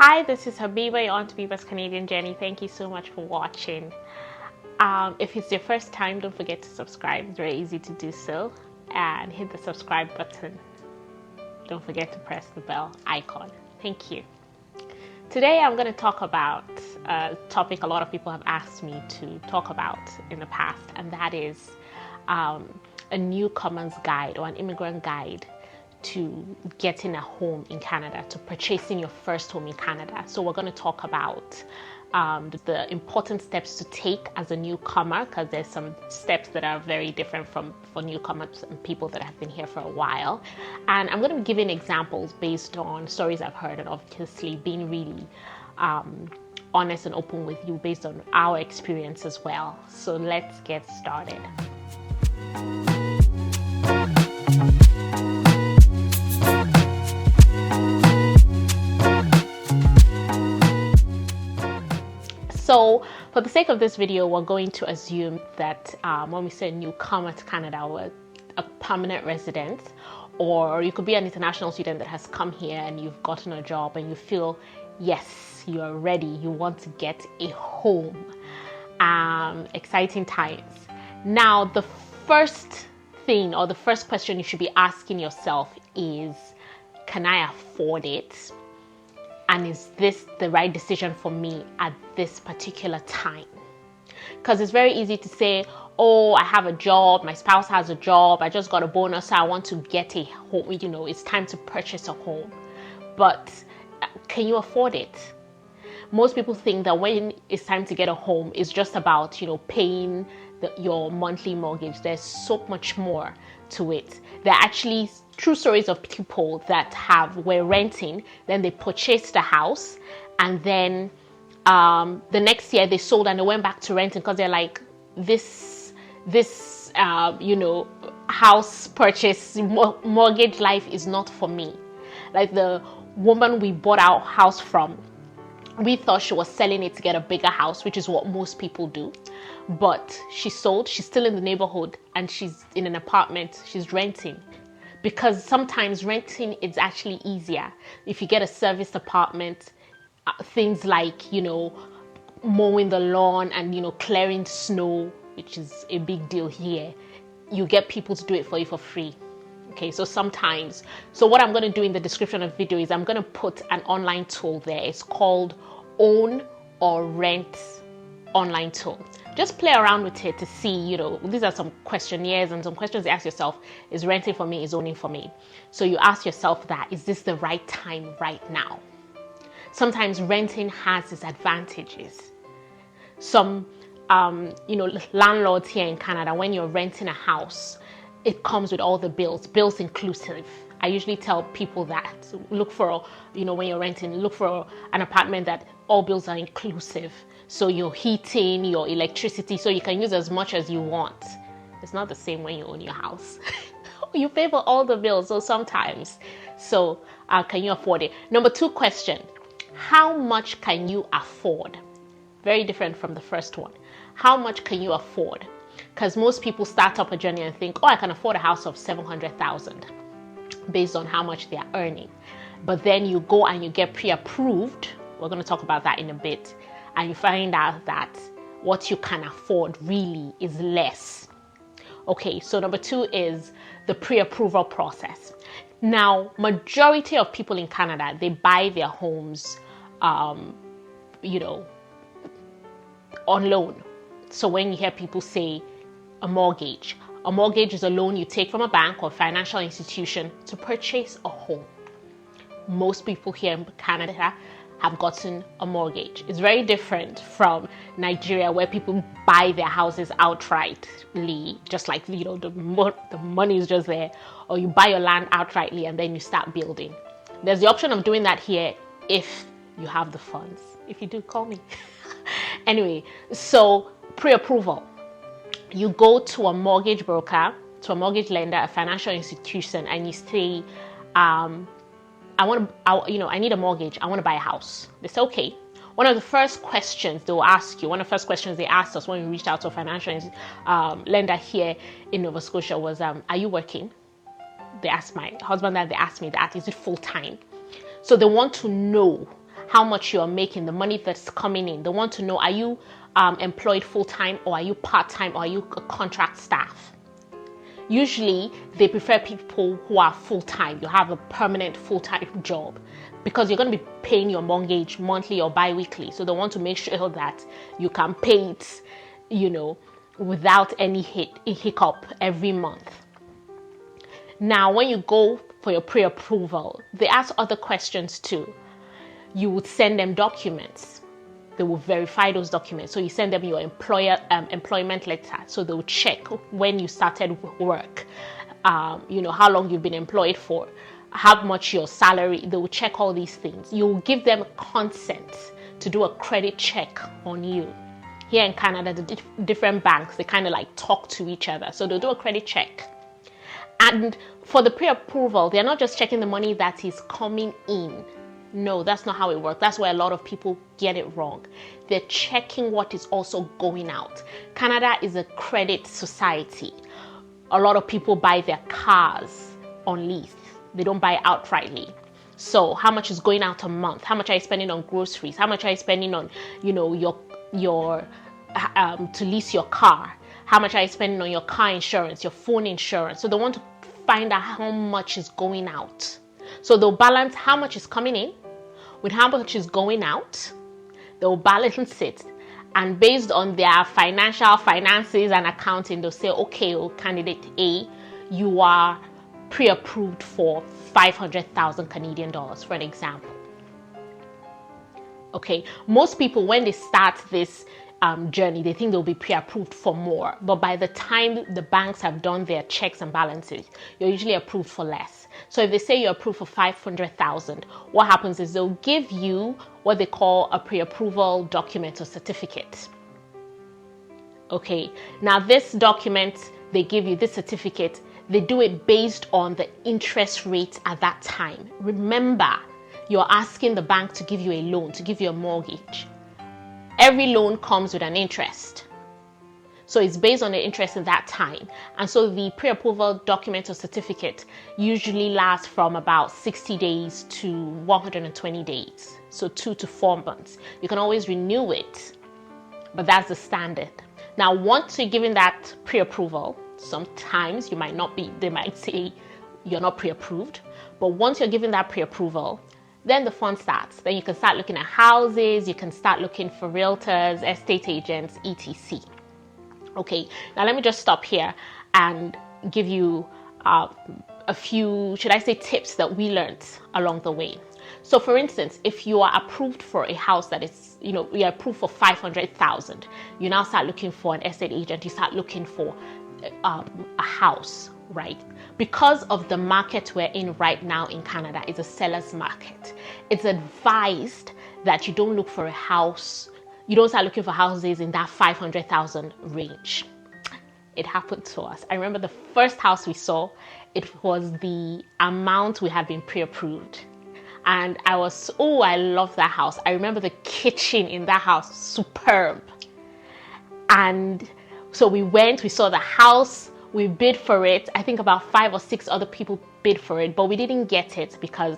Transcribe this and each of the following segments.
Hi, this is Habiba, your Aunt Habiba's Canadian Journey. Thank you so much for watching. If it's your first time, don't forget to subscribe. It's very easy to do so. And hit the subscribe button. Don't forget to press the bell icon. Thank you. Today I'm going to talk about a topic a lot of people have asked me to talk about in the past, and that is a newcomer's guide or an immigrant guide to getting a home in Canada, to purchasing your first home in Canada. So we're going to talk about the important steps to take as a newcomer, because there's some steps that are very different for newcomers and people that have been here for a while. And I'm going to be giving examples based on stories I've heard, and obviously being really honest and open with you based on our experience as well. So let's get started. So for the sake of this video, we're going to assume that when we say newcomer to Canada, we're a permanent resident, or you could be an international student that has come here and you've gotten a job and you feel, yes, you are ready, you want to get a home. Exciting times. Now, the first thing or the first question you should be asking yourself is, can I afford it? And is this the right decision for me at this particular time? Because it's very easy to say, oh, I have a job, my spouse has a job, I just got a bonus, so I want to get a home, it's time to purchase a home. But can you afford it? Most people think that when it's time to get a home, it's just about, paying your monthly mortgage. There's so much more to it. There are actually true stories of people that were renting, then they purchased the house, and then the next year they sold and they went back to renting because they're like, this house purchase mortgage life is not for me. Like the woman we bought our house from, we thought she was selling it to get a bigger house, which is what most people do. But she sold, she's still in the neighborhood, and she's in an apartment, she's renting. Because sometimes renting is actually easier. If you get a serviced apartment, things like, mowing the lawn and, clearing snow, which is a big deal here, you get people to do it for you for free. Okay, so what I'm going to do in the description of the video is I'm going to put an online tool there. It's called Own or Rent Online Tool. Just play around with it to see, these are some questionnaires and some questions you ask yourself. Is renting for me? Is owning for me? So you ask yourself that, is this the right time right now? Sometimes renting has its advantages. Some, landlords here in Canada, when you're renting a house, it comes with all the bills inclusive. I usually tell people that look for, when you're renting, look for an apartment that all bills are inclusive. So your heating, your electricity, so you can use as much as you want. It's not the same when you own your house. You pay for all the bills, so sometimes. So can you afford it? Number 2 question, how much can you afford? Very different from the first one. How much can you afford? Because most people start up a journey and think, oh, I can afford a house of $700,000 based on how much they are earning. But then you go and you get pre-approved. We're going to talk about that in a bit. And you find out that what you can afford really is less. Okay, so number 2 is the pre-approval process. Now, majority of people in Canada, they buy their homes, on loan. So when you hear people say a mortgage is a loan you take from a bank or financial institution to purchase a home. Most people here in Canada have gotten a mortgage. It's very different from Nigeria, where people buy their houses outrightly, just like, the money is just there, or you buy your land outrightly and then you start building. There's the option of doing that here if you have the funds. If you do, call me. Anyway, so pre-approval. You go to a mortgage broker, to a mortgage lender, a financial institution, and you say, I need a mortgage. I want to buy a house. They say, okay. One of the first questions they'll ask you, one of the first questions they asked us when we reached out to a financial lender here in Nova Scotia was, are you working? They asked my husband that, they asked me that, is it full time? So they want to know how much you're making, the money that's coming in. They want to know, are you employed full-time, or are you part-time, or are you a contract staff? Usually they prefer people who are full-time. You have a permanent full-time job, because you're going to be paying your mortgage monthly or bi-weekly. So they want to make sure that you can pay it, without any hiccup every month. Now, when you go for your pre-approval, they ask other questions too. You would send them documents. They will verify those documents. So you send them your employment letter. So they will check when you started work, how long you've been employed for, how much your salary. They will check all these things. You will give them consent to do a credit check on you. Here in Canada, the different banks, they kind of like talk to each other. So they'll do a credit check. And for the pre-approval, they're not just checking the money that is coming in. No, that's not how it works. That's where a lot of people get it wrong. They're checking what is also going out. Canada is a credit society. A lot of people buy their cars on lease. They don't buy outrightly. So how much is going out a month? How much are you spending on groceries? How much are you spending on, your to lease your car? How much are you spending on your car insurance, your phone insurance? So they want to find out how much is going out. So they'll balance how much is coming in with how much is going out. They'll balance it. And based on their finances and accounting, they'll say, okay, candidate A, you are pre-approved for 500,000 Canadian dollars, for an example. Okay, most people, when they start this journey, they think they'll be pre-approved for more. But by the time the banks have done their checks and balances, you're usually approved for less. So if they say you're approved for 500,000, what happens is they'll give you what they call a pre-approval document or certificate. Okay, now this document, they give you this certificate, they do it based on the interest rate at that time. Remember, you're asking the bank to give you a loan, to give you a mortgage. Every loan comes with an interest. So it's based on the interest in that time. And so the pre-approval document or certificate usually lasts from about 60 days to 120 days. So 2 to 4 months. You can always renew it, but that's the standard. Now, once you're given that pre-approval, sometimes you might not be, they might say you're not pre-approved, but once you're given that pre-approval, then the fun starts. Then you can start looking at houses, you can start looking for realtors, estate agents, etc. Okay, now let me just stop here and give you a few, should I say, tips that we learned along the way. So for instance, if you are approved for a house that is, you're approved for 500,000, you now start looking for an estate agent, you start looking for a house, right? Because of the market we're in right now in Canada, it's a seller's market. It's advised that you don't look for a house, you don't start looking for houses in that 500,000 range. It happened to us. I remember the first house we saw, it was the amount we had been pre-approved. And I love that house. I remember the kitchen in that house, superb. And so we saw the house, we bid for it. I think about 5 or 6 other people bid for it, but we didn't get it because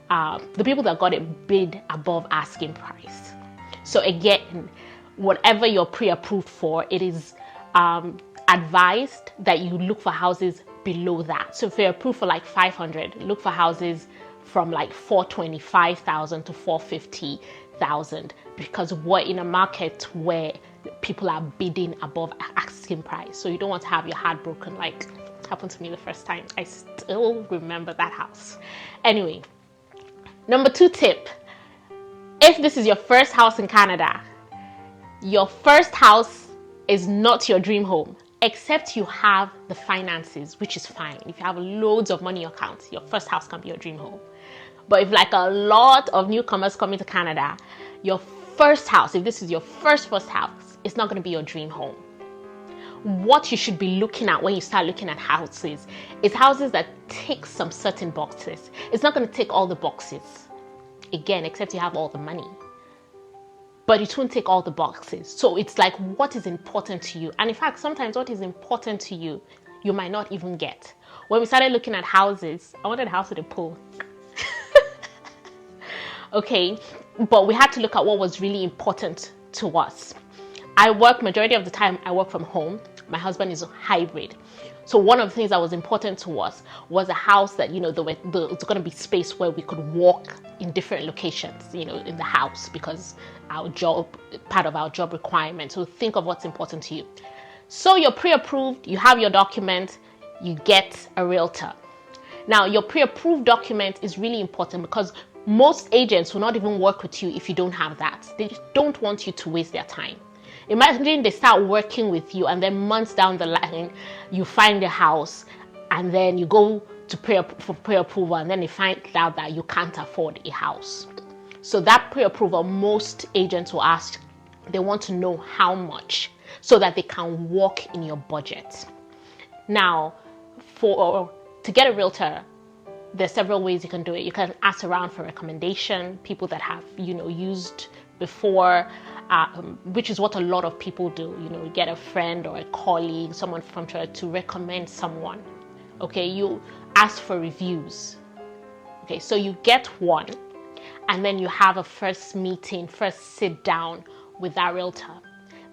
the people that got it bid above asking price. So again, whatever you're pre-approved for, it is advised that you look for houses below that. So if you're approved for like 500, look for houses from like 425,000 to 450,000, because we're in a market where people are bidding above asking price. So you don't want to have your heart broken, like happened to me the first time. I still remember that house. Anyway, number 2 tip. If this is your first house in Canada, your first house is not your dream home, except you have the finances, which is fine. If you have loads of money in your account, your first house can be your dream home. But if like a lot of newcomers coming to Canada, your first house, if this is your first house, it's not going to be your dream home. What you should be looking at when you start looking at houses is houses that tick some certain boxes. It's not going to tick all the boxes, again, except you have all the money. But it won't tick all the boxes. So it's like, what is important to you? And in fact, sometimes what is important to you, you might not even get. When we started looking at houses, I wanted a house with a pool. Okay, but we had to look at what was really important to us. Majority of the time, I work from home. My husband is a hybrid. So one of the things that was important to us was a house that, it's going to be space where we could walk in different locations, in the house, because part of our job requirement. So think of what's important to you. So you're pre-approved, you have your document, you get a realtor. Now, your pre-approved document is really important because most agents will not even work with you if you don't have that. They just don't want you to waste their time. Imagine they start working with you and then months down the line, you find a house and then you go to for pre-approval and then they find out that you can't afford a house. So that pre-approval, most agents will ask, they want to know how much so that they can walk in your budget. Now, to get a realtor, there's several ways you can do it. You can ask around for recommendation, people that have, used before, which is what a lot of people do. You get a friend or a colleague, someone from church to recommend someone. Okay, you ask for reviews. Okay, so you get one, and then you have a first sit down with that realtor.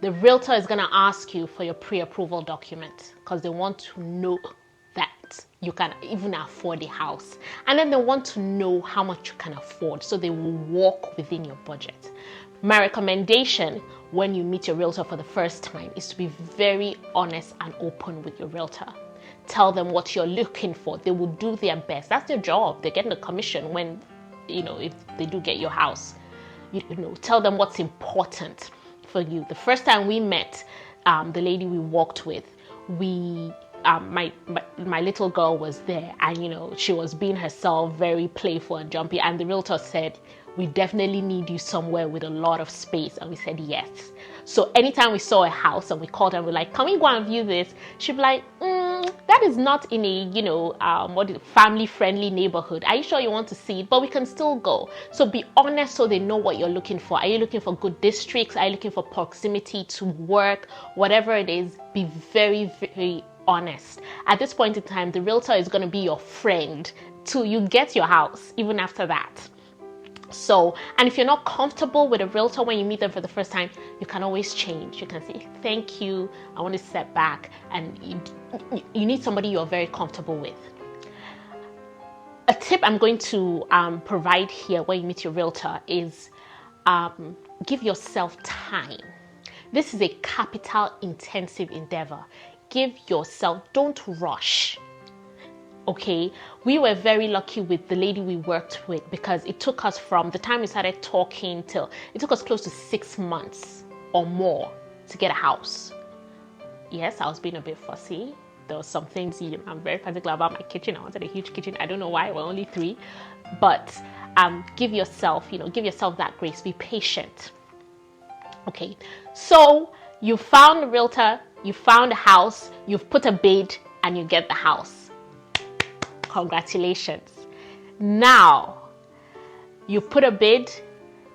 The realtor is going to ask you for your pre-approval document because they want to know that you can even afford a house. And then they want to know how much you can afford, so they will walk within your budget. My recommendation when you meet your realtor for the first time is to be very honest and open with your realtor. Tell them what you're looking for. They will do their best. That's their job. They're getting a commission when, if they do get your house. Tell them what's important for you. The first time we met, the lady we walked with, my little girl was there, and she was being herself, very playful and jumpy, and the realtor said, we definitely need you somewhere with a lot of space. And we said yes. So anytime we saw a house and we called her and we're like, can we go and view this? She'd be like, that is not in a family friendly neighborhood. Are you sure you want to see it? But we can still go. So be honest so they know what you're looking for. Are you looking for good districts? Are you looking for proximity to work? Whatever it is, be very, very honest. At this point in time, the realtor is going to be your friend till you get your house, even after that. So, and if you're not comfortable with a realtor when you meet them for the first time, you can always change. You can say, thank you, I want to step back. And you need somebody you're very comfortable with. A tip I'm going to provide here when you meet your realtor is give yourself time. This is a capital intensive endeavor. Give yourself, don't rush. Okay, we were very lucky with the lady we worked with because it took us from the time we started talking till it took us close to 6 months or more to get a house. Yes, I was being a bit fussy. There were some things I'm very particular about my kitchen. I wanted a huge kitchen. I don't know why. We're only 3, but give yourself that grace. Be patient. Okay, so you found a realtor, you found a house, you've put a bid, and you get the house. Congratulations. Now, you put a bid,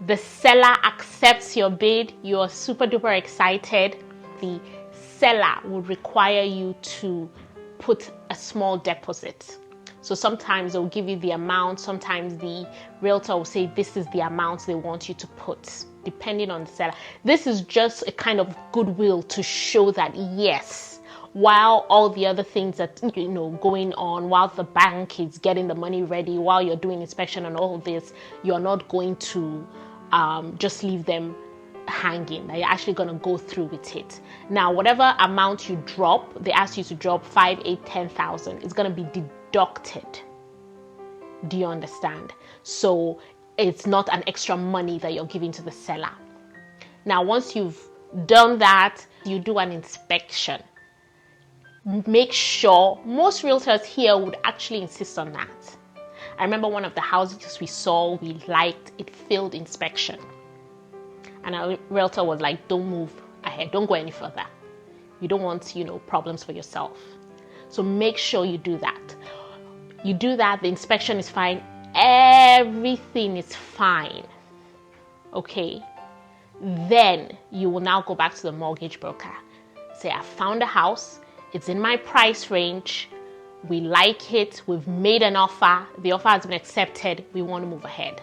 the seller accepts your bid, you're super duper excited. The seller would require you to put a small deposit. So sometimes they'll give you the amount, sometimes the realtor will say this is the amount they want you to put, depending on the seller. This is just a kind of goodwill to show that yes, while all the other things that going on, while the bank is getting the money ready, while you're doing inspection and all this, you're not going to just leave them hanging. You're actually going to go through with it. Now, whatever amount you drop, they ask you to drop 5, 8, 10,000. It's going to be deducted. Do you understand? So it's not an extra money that you're giving to the seller. Now, once you've done that, you do an inspection. Make sure, most realtors here would actually insist on that. I remember one of the houses we saw, we liked, it failed inspection. And our realtor was like, don't move ahead, don't go any further. You don't want, problems for yourself. So make sure you do that. You do that, the inspection is fine, everything is fine. Okay. Then you will now go back to the mortgage broker. Say, I found a house. It's in my price range. We like it. We've made an offer. The offer has been accepted. We want to move ahead.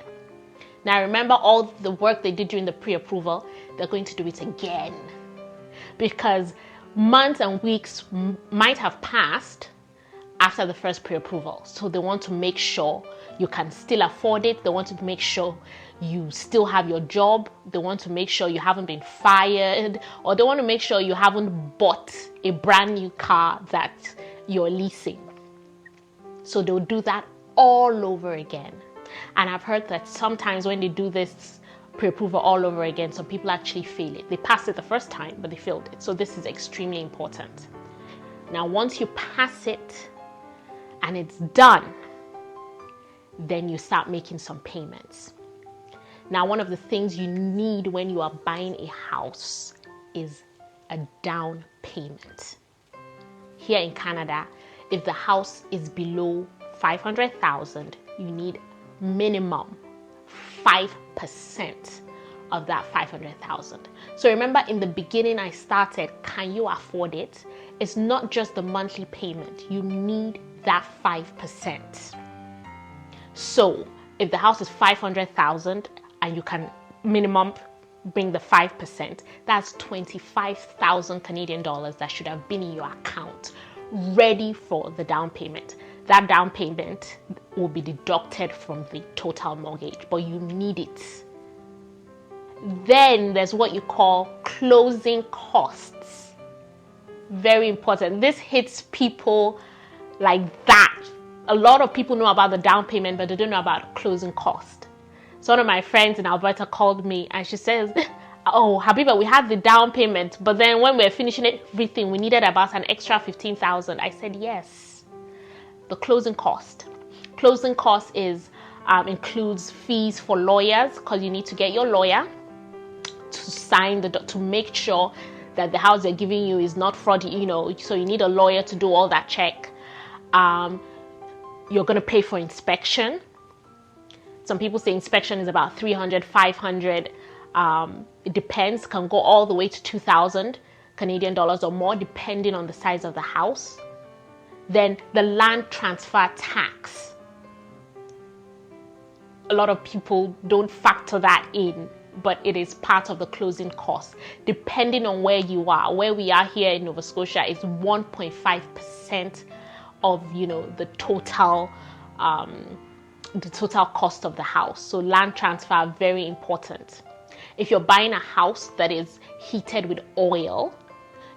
Now remember all the work they did during the pre-approval, they're going to do it again, because months and weeks might have passed after the first pre-approval. So they want to make sure you can still afford it. They want to make sure you still have your job. They want to make sure you haven't been fired, or they want to make sure you haven't bought a brand new car that you're leasing. So they'll do that all over again. And I've heard that sometimes when they do this pre-approval all over again, some people actually fail it. They passed it the first time, but they failed it. So this is extremely important. Now, once you pass it and it's done, then you start making some payments. Now, one of the things you need when you are buying a house is a down payment. Here in Canada, if the house is below 500,000, you need minimum 5% of that 500,000. So remember, in the beginning I started, can you afford it? It's not just the monthly payment. You need that 5%. So if the house is 500,000 and you can minimum bring the 5%, that's 25,000 Canadian dollars that should have been in your account, ready for the down payment. That down payment will be deducted from the total mortgage, but you need it. Then there's what you call closing costs. Very important. This hits people like that. A lot of people know about the down payment, but they don't know about closing cost. So one of my friends in Alberta called me and she says, oh, Habiba, we had the down payment, but then when we were finishing everything, we needed about an extra 15,000. I said, yes. The closing cost. Closing cost is includes fees for lawyers, because you need to get your lawyer to sign to make sure that the house they're giving you is not fraud. So you need a lawyer to do all that check. You're going to pay for inspection. Some people say inspection is about 300, 500. It depends. Can go all the way to 2,000 Canadian dollars or more, depending on the size of the house. Then the land transfer tax. A lot of people don't factor that in, but it is part of the closing cost. Depending on where you are, where we are here in Nova Scotia is 1.5% of the total cost of the house. So land transfer, very important. If you're buying a house that is heated with oil,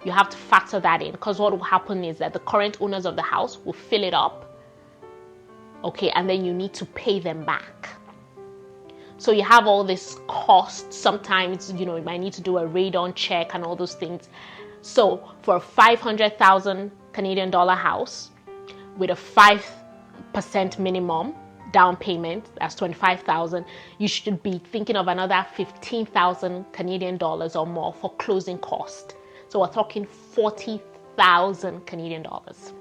you have to factor that in, because what will happen is that the current owners of the house will fill it up, okay, and then you need to pay them back. So you have all this cost. Sometimes, you might need to do a radon check and all those things. So for a 500,000 Canadian dollar house with a 5% minimum down payment, that's 25,000, you should be thinking of another 15,000 Canadian dollars or more for closing cost. So we're talking 40,000 Canadian dollars.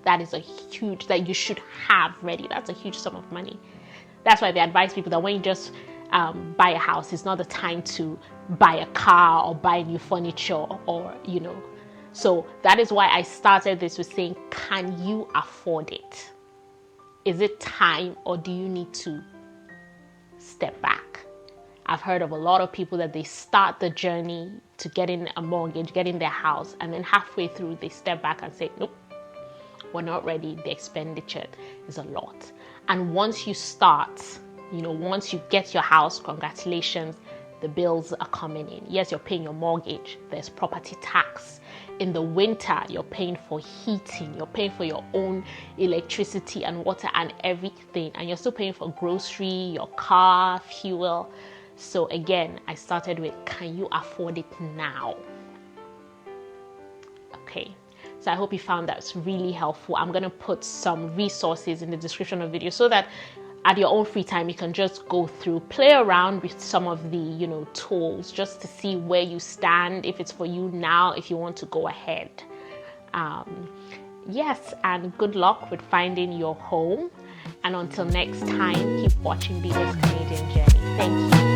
That is that you should have ready. That's a huge sum of money. That's why they advise people that when you just buy a house, it's not the time to buy a car or buy new furniture or. So that is why I started this with saying, can you afford it? Is it time, or do you need to step back? I've heard of a lot of people that they start the journey to getting a mortgage, getting their house, and then halfway through they step back and say, nope, we're not ready. The expenditure is a lot. And once you start, once you get your house, congratulations, the bills are coming in. Yes, you're paying your mortgage. There's property tax. In the winter, you're paying for heating. You're paying for your own electricity and water and everything. And you're still paying for grocery, your car, fuel. So again, I started with, can you afford it now? Okay. So I hope you found that really helpful. I'm going to put some resources in the description of the video so that at your own free time, you can just go through, play around with some of the, tools just to see where you stand, if it's for you now, if you want to go ahead. Yes, and good luck with finding your home. And until next time, keep watching Biba's Canadian Journey. Thank you.